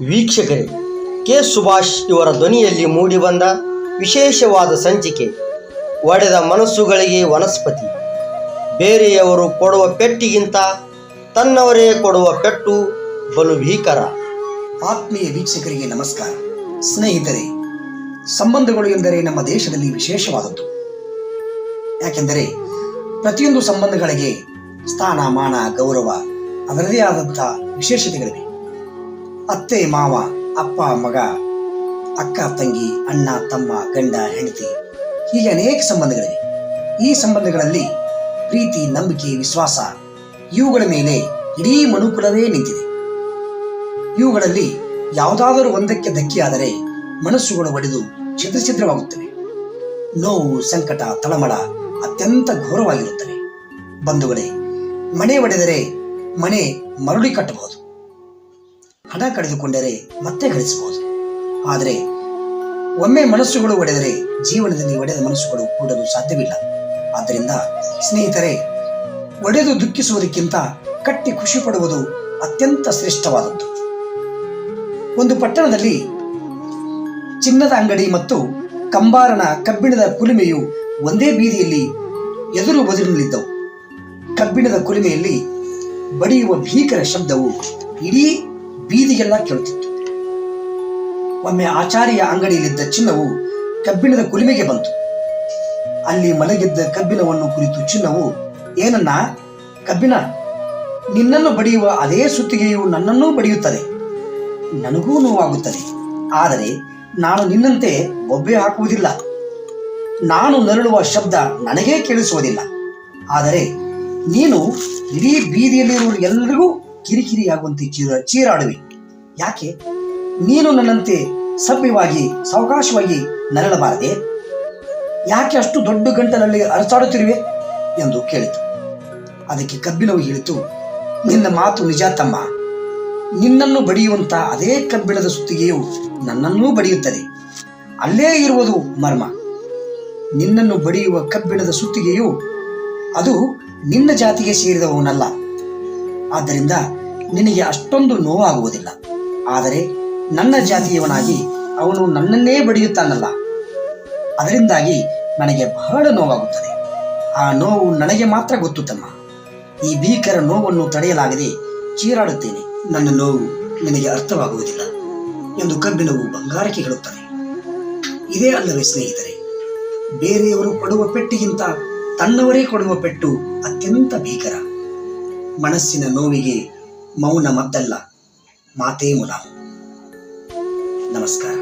ವೀಕ್ಷಕರೇ, ಕೆ ಸುಭಾಷ್ ಇವರ ಧ್ವನಿಯಲ್ಲಿ ಮೂಡಿಬಂದ ವಿಶೇಷವಾದ ಸಂಚಿಕೆ ಒಡೆದ ಮನಸ್ಸುಗಳಿಗೆ ವನಸ್ಪತಿ. ಬೇರೆಯವರು ಕೊಡುವ ಪೆಟ್ಟಿಗಿಂತ ತನ್ನವರೇ ಕೊಡುವ ಪೆಟ್ಟು ಬಲು ಭೀಕರ. ಆತ್ಮೀಯ ವೀಕ್ಷಕರಿಗೆ ನಮಸ್ಕಾರ. ಸ್ನೇಹಿತರೆ, ಸಂಬಂಧಗಳು ಎಂದರೆ ನಮ್ಮ ದೇಶದಲ್ಲಿ ವಿಶೇಷವಾದದ್ದು. ಯಾಕೆಂದರೆ ಪ್ರತಿಯೊಂದು ಸಂಬಂಧಗಳಿಗೆ ಸ್ಥಾನ, ಮಾನ, ಗೌರವ ಅದರದೇ ಆದಂಥ ವಿಶೇಷತೆಗಳಿವೆ. ಅತ್ತೆ ಮಾವ, ಅಪ್ಪ ಮಗ, ಅಕ್ಕ ತಂಗಿ, ಅಣ್ಣ ತಮ್ಮ, ಗಂಡ ಹೆಂಡತಿ, ಹೀಗೆ ಅನೇಕ ಸಂಬಂಧಗಳಿವೆ. ಈ ಸಂಬಂಧಗಳಲ್ಲಿ ಪ್ರೀತಿ, ನಂಬಿಕೆ, ವಿಶ್ವಾಸ ಇವುಗಳ ಮೇಲೆ ಇಡೀ ಮನುಕುಲವೇ ನಿಂತಿದೆ. ಇವುಗಳಲ್ಲಿ ಯಾವುದಾದರೂ ಒಂದಕ್ಕೆ ಧಕ್ಕೆಯಾದರೆ ಮನಸ್ಸುಗಳು ಒಡೆದು ಛಿದ್ರವಾಗುತ್ತವೆ. ನೋವು, ಸಂಕಟ, ತಳಮಳ ಅತ್ಯಂತ ಘೋರವಾಗಿರುತ್ತವೆ. ಬಂಧುಗಳೇ, ಮನೆ ಒಡೆದರೆ ಮನೆ ಮರಳಿ ಕಟ್ಟಬಹುದು, ಹಣ ಕಳೆದುಕೊಂಡರೆ ಮತ್ತೆ ಗಳಿಸಬಹುದು. ಆದರೆ ಒಮ್ಮೆ ಮನಸ್ಸುಗಳು ಒಡೆದರೆ ಜೀವನದಲ್ಲಿ ಒಡೆದ ಮನಸ್ಸುಗಳು ಕೂಡಲು ಸಾಧ್ಯವಿಲ್ಲ. ಆದ್ದರಿಂದ ಸ್ನೇಹಿತರೆ, ಒಡೆದು ದುಃಖಿಸುವುದಕ್ಕಿಂತ ಕಟ್ಟಿ ಖುಷಿ ಪಡುವುದು ಅತ್ಯಂತ ಶ್ರೇಷ್ಠವಾದದ್ದು. ಒಂದು ಪಟ್ಟಣದಲ್ಲಿ ಚಿನ್ನದ ಅಂಗಡಿ ಮತ್ತು ಕಂಬಾರನ ಕಬ್ಬಿಣದ ಕುಲುಮೆಯು ಒಂದೇ ಬೀದಿಯಲ್ಲಿ ಎದುರು ಬದುರಿನಲ್ಲಿದ್ದವು. ಕಬ್ಬಿಣದ ಕುಲುಮೆಯಲ್ಲಿ ಬಡಿಯುವ ಭೀಕರ ಶಬ್ದವು ಇಡೀ ಬೀದಿಗೆಲ್ಲ ಕೇಳುತ್ತಿತ್ತು. ಒಮ್ಮೆ ಆಚಾರ್ಯ ಅಂಗಡಿಯಲ್ಲಿದ್ದ ಚಿನ್ನವು ಕಬ್ಬಿಣದ ಕುಲುಮೆಗೆ ಬಂತು. ಅಲ್ಲಿ ಮಲಗಿದ್ದ ಕಬ್ಬಿಣವನ್ನು ಕುರಿತು ಚಿನ್ನವು, ಏನನ್ನ ಕಬ್ಬಿಣ, ನಿನ್ನನ್ನು ಬಡಿಯುವ ಅದೇ ಸುತ್ತಿಗೆಯು ನನ್ನನ್ನೂ ಬಡಿಯುತ್ತದೆ, ನನಗೂ ನೋವಾಗುತ್ತದೆ. ಆದರೆ ನಾನು ನಿನ್ನಂತೆ ಬೊಬ್ಬೆ ಹಾಕುವುದಿಲ್ಲ, ನಾನು ನರಳುವ ಶಬ್ದ ನನಗೇ ಕೇಳಿಸುವುದಿಲ್ಲ. ಆದರೆ ನೀನು ಇಡೀ ಬೀದಿಯಲ್ಲಿರುವ ಎಲ್ಲರಿಗೂ ಕಿರಿಕಿರಿಯಾಗುವಂತೆ ಚೀರಾಡುವೆ. ಯಾಕೆ? ನೀನು ನನ್ನಂತೆ ಸಭ್ಯವಾಗಿ ಸಾವಕಾಶವಾಗಿ ನರಳಬಾರದೆ? ಯಾಕೆ ಅಷ್ಟು ದೊಡ್ಡ ಗಂಟಲಲ್ಲಿ ಅರಚಾಡುತ್ತಿರುವೆ ಎಂದು ಕೇಳಿತು. ಅದಕ್ಕೆ ಕಬ್ಬಿಣವು ಹೇಳಿತು, ನಿನ್ನ ಮಾತು ನಿಜ ತಮ್ಮ, ನಿನ್ನನ್ನು ಬಡಿಯುವಂತ ಅದೇ ಕಬ್ಬಿಣದ ಸುತ್ತಿಗೆಯು ನನ್ನನ್ನೂ ಬಡಿಯುತ್ತದೆ. ಅಲ್ಲೇ ಇರುವುದು ಮರ್ಮ. ನಿನ್ನನ್ನು ಬಡಿಯುವ ಕಬ್ಬಿಣದ ಸುತ್ತಿಗೆಯು ಅದು ನಿನ್ನ ಜಾತಿಗೆ ಸೇರಿದವನಲ್ಲ. ಆದ್ದರಿಂದ ನಿನಗೆ ಅಷ್ಟೊಂದು ನೋವಾಗುವುದಿಲ್ಲ. ಆದರೆ ನನ್ನ ಜಾತಿಯವನಾಗಿ ಅವನು ನನ್ನನ್ನೇ ಬಡಿಯುತ್ತಾನಲ್ಲ, ಅದರಿಂದಾಗಿ ನನಗೆ ಬಹಳ ನೋವಾಗುತ್ತದೆ. ಆ ನೋವು ನನಗೆ ಮಾತ್ರ ಗೊತ್ತು ತಮ್ಮ. ಈ ಭೀಕರ ನೋವನ್ನು ತಡೆಯಲಾಗದೆ ಚೀರಾಡುತ್ತೇನೆ. ನನ್ನ ನೋವು ನಿನಗೆ ಅರ್ಥವಾಗುವುದಿಲ್ಲ ಎಂದು ಕಬ್ಬಿಣವು ಬಂಗಾರಕ್ಕೆ ಹೇಳುತ್ತದೆ. ಇದೇ ಅಲ್ಲವೇ ಸ್ನೇಹಿತರೆ, ಬೇರೆಯವರು ಕೊಡುವ ಪೆಟ್ಟಿಗಿಂತ ತನ್ನವರೇ ಕೊಡುವ ಪೆಟ್ಟು ಅತ್ಯಂತ ಭೀಕರ. ಮನಸ್ಸಿನ ನೋವಿಗೆ ಮೌನ ಮದ್ದಲ್ಲ, ಮಾತೇ ಮುಲಾಮು. ನಮಸ್ಕಾರ.